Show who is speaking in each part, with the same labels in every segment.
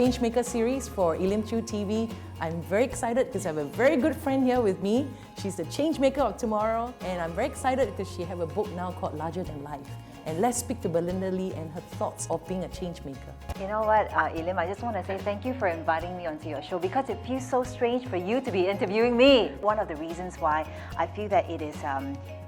Speaker 1: Changemaker series for Elim Chu TV. I'm very excited because I have a very good friend here with me. She's the Changemaker of tomorrow, and I'm very excited because she has a book now called Larger Than Life. And let's speak to Belinda Lee and her thoughts of being a changemaker.
Speaker 2: You know what, Elim, I just want to say thank you for inviting me onto your show because it feels so strange for you to be interviewing me. One of the reasons why I feel that it is,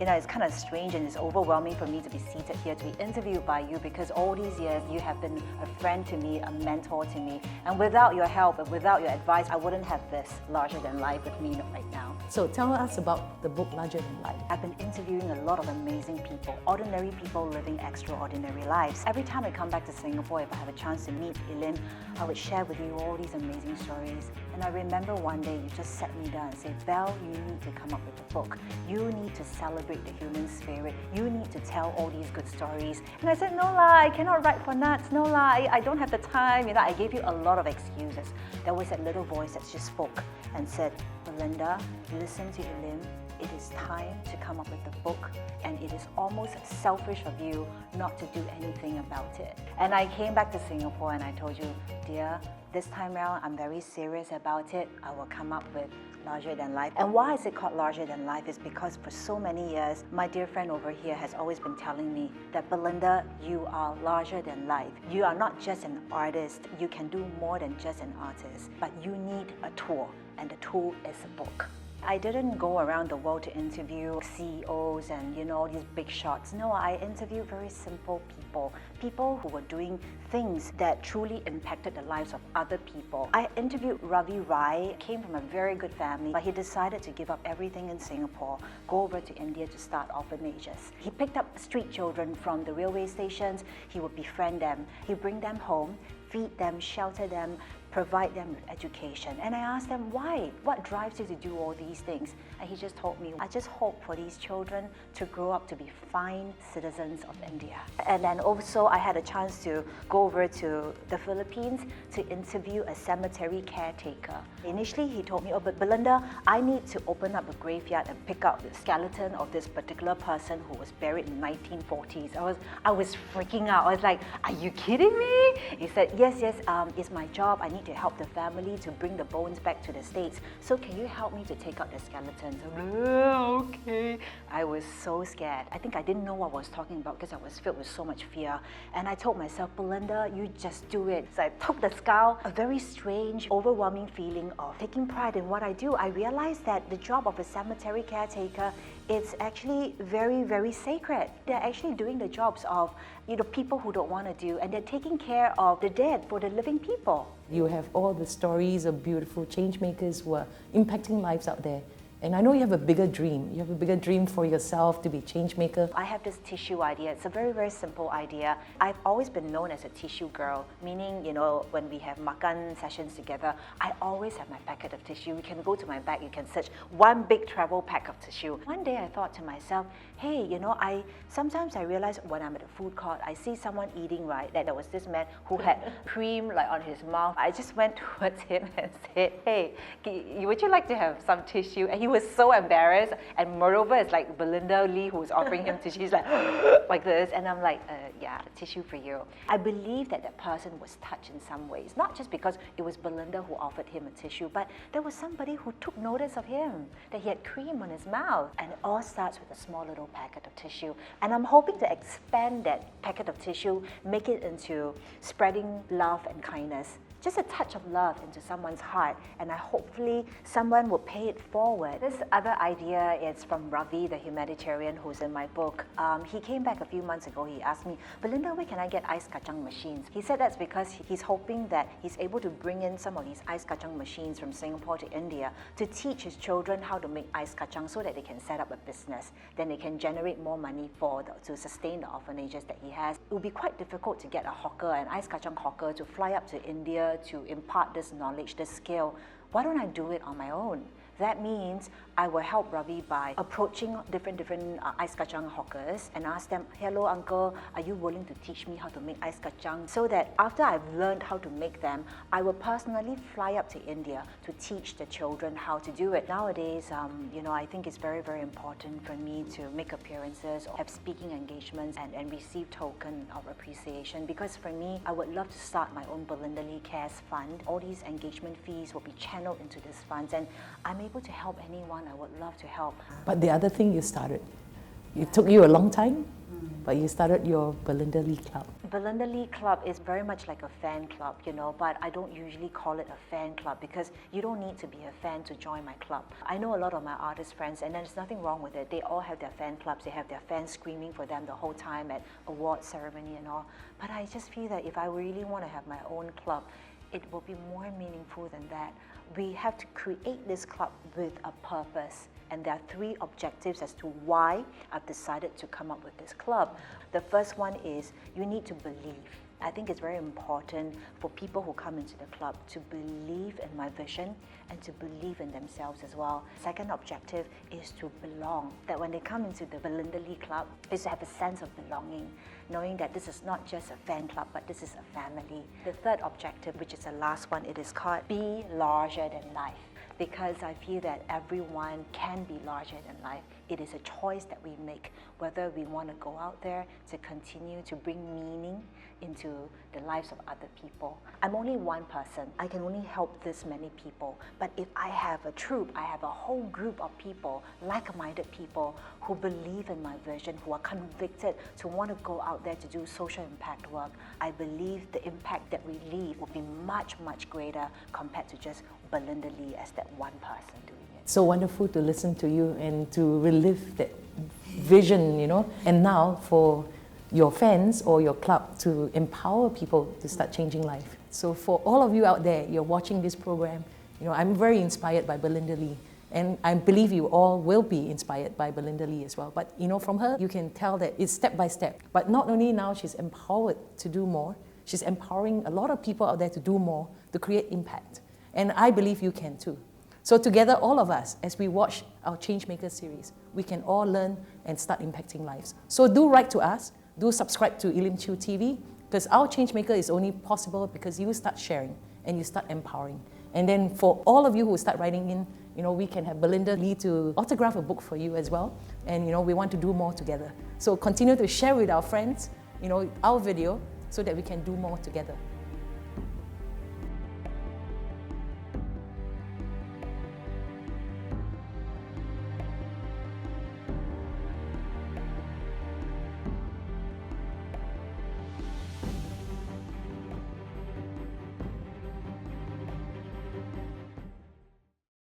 Speaker 2: it's kind of strange and it's overwhelming for me to be seated here to be interviewed by you because all these years you have been a friend to me, a mentor to me, and without your help and without your advice, I wouldn't have this Larger Than Life with me right now.
Speaker 1: So tell us about the book Larger Than Life.
Speaker 2: I've been interviewing a lot of amazing people, ordinary people living extraordinary lives. Every time I come back to Singapore, if I have a chance to meet Elim, I would share with you all these amazing stories. And I remember one day you just sat me down and said, Belle, you need to come up with a book. You need to celebrate the human spirit. You need to tell all these good stories. And I said, no lah, I cannot write for nuts. No lah, I don't have the time. I gave you a lot of excuses. There was that little voice that just spoke and said, Belinda, listen to Elim. It is time to come up with a book, and it is almost selfish of you not to do anything about it. And I came back to Singapore and I told you, dear, this time around I'm very serious about it. I will come up with Larger Than Life. And why is it called Larger Than Life is because for so many years, my dear friend over here has always been telling me that Belinda, you are larger than life. You are not just an artist. You can do more than just an artist, but you need a tool, and the tool is a book. I didn't go around the world to interview CEOs and all these big shots. No, I interviewed very simple people who were doing things that truly impacted the lives of other people. I interviewed Ravi Rai, came from a very good family, but he decided to give up everything in Singapore, go over to India to start orphanages. He picked up street children from the railway stations, he would befriend them, he'd bring them home, feed them, shelter them, provide them with education. And I asked them, why? What drives you to do all these things? And he just told me, I just hope for these children to grow up to be fine citizens of India. And then also I had a chance to go over to the Philippines to interview a cemetery caretaker. Initially he told me, oh, but Belinda, I need to open up a graveyard and pick out the skeleton of this particular person who was buried in the 1940s. I was freaking out. I was like, are you kidding me? He said, yes, it's my job. I need to help the family to bring the bones back to the States. So can you help me to take out the skeletons? Okay. I was so scared. I think I didn't know what I was talking about because I was filled with so much fear. And I told myself, Belinda, you just do it. So I took the skull, a very strange, overwhelming feeling of taking pride in what I do. I realized that the job of a cemetery caretaker is actually very, very sacred. They're actually doing the jobs of people who don't want to do, and they're taking care of the dead for the living people.
Speaker 1: You have all the stories of beautiful changemakers who are impacting lives out there. And I know you have a bigger dream. You have a bigger dream for yourself to be a changemaker.
Speaker 2: I have this tissue idea. It's a very, very simple idea. I've always been known as a tissue girl, meaning, when we have makan sessions together, I always have my packet of tissue. You can go to my bag, you can search one big travel pack of tissue. One day I thought to myself, hey, sometimes I realize when I'm at a food court, I see someone eating, right, that there was this man who had cream on his mouth. I just went towards him and said, hey, would you like to have some tissue? And he was so embarrassed, and moreover, it's like Belinda Lee who's offering him tissue. He's like this, and I'm like, yeah, tissue for you. I believe that person was touched in some ways, not just because it was Belinda who offered him a tissue, but there was somebody who took notice of him, that he had cream on his mouth. And it all starts with a small little packet of tissue. And I'm hoping to expand that packet of tissue, make it into spreading love and kindness. Just a touch of love into someone's heart, and hopefully someone will pay it forward. This other idea is from Ravi, the humanitarian who's in my book. He came back a few months ago. He asked me, Belinda, where can I get ice kacang machines? He said that's because he's hoping that he's able to bring in some of these ice kacang machines from Singapore to India to teach his children how to make ice kacang so that they can set up a business. Then they can generate more money to sustain the orphanages that he has. It would be quite difficult to get a hawker, an ice kacang hawker, to fly up to India to impart this knowledge, this skill Why don't I do it on my own? That means I will help Ravi by approaching different ice kacang hawkers and ask them, hello uncle, are you willing to teach me how to make ice kacang? So that after I've learned how to make them, I will personally fly up to India to teach the children how to do it. Nowadays, I think it's very, very important for me to make appearances or have speaking engagements and receive token of appreciation, because for me, I would love to start my own Belinda Lee Cares Fund. All these engagement fees will be channeled into this fund, and I'm able to help anyone I would love to help.
Speaker 1: But the other thing you started, it took you a long time, but you started your Belinda Lee Club.
Speaker 2: Belinda Lee Club is very much like a fan club, but I don't usually call it a fan club because you don't need to be a fan to join my club. I know a lot of my artist friends, and there's nothing wrong with it. They all have their fan clubs. They have their fans screaming for them the whole time at award ceremony and all. But I just feel that if I really want to have my own club, it will be more meaningful than that. We have to create this club with a purpose. And there are 3 objectives as to why I've decided to come up with this club. The first one is you need to believe. I think it's very important for people who come into the club to believe in my vision and to believe in themselves as well. Second objective is to belong. That when they come into the Belinda Lee Club, is to have a sense of belonging, knowing that this is not just a fan club, but this is a family. The third objective, which is the last one, it is called Be Larger Than Life. Because I feel that everyone can be larger than life. It is a choice that we make, whether we want to go out there to continue to bring meaning into the lives of other people. I'm only one person. I can only help this many people. But if I have a troop, I have a whole group of people, like-minded people who believe in my vision, who are convicted to want to go out there to do social impact work, I believe the impact that we leave will be much, much greater compared to just Belinda Lee as that one person doing it.
Speaker 1: So wonderful to listen to you and to relive that vision, and now for your fans or your club to empower people to start changing life. So for all of you out there, you're watching this program, I'm very inspired by Belinda Lee. And I believe you all will be inspired by Belinda Lee as well. But from her, you can tell that it's step by step. But not only now she's empowered to do more, she's empowering a lot of people out there to do more, to create impact. And I believe you can too. So together, all of us, as we watch our Changemaker series, we can all learn and start impacting lives. So do write to us, do subscribe to Elim Chew TV, because our Changemaker is only possible because you start sharing and you start empowering. And then for all of you who start writing in, we can have Belinda Lee to autograph a book for you as well. And we want to do more together. So continue to share with our friends, our video, so that we can do more together.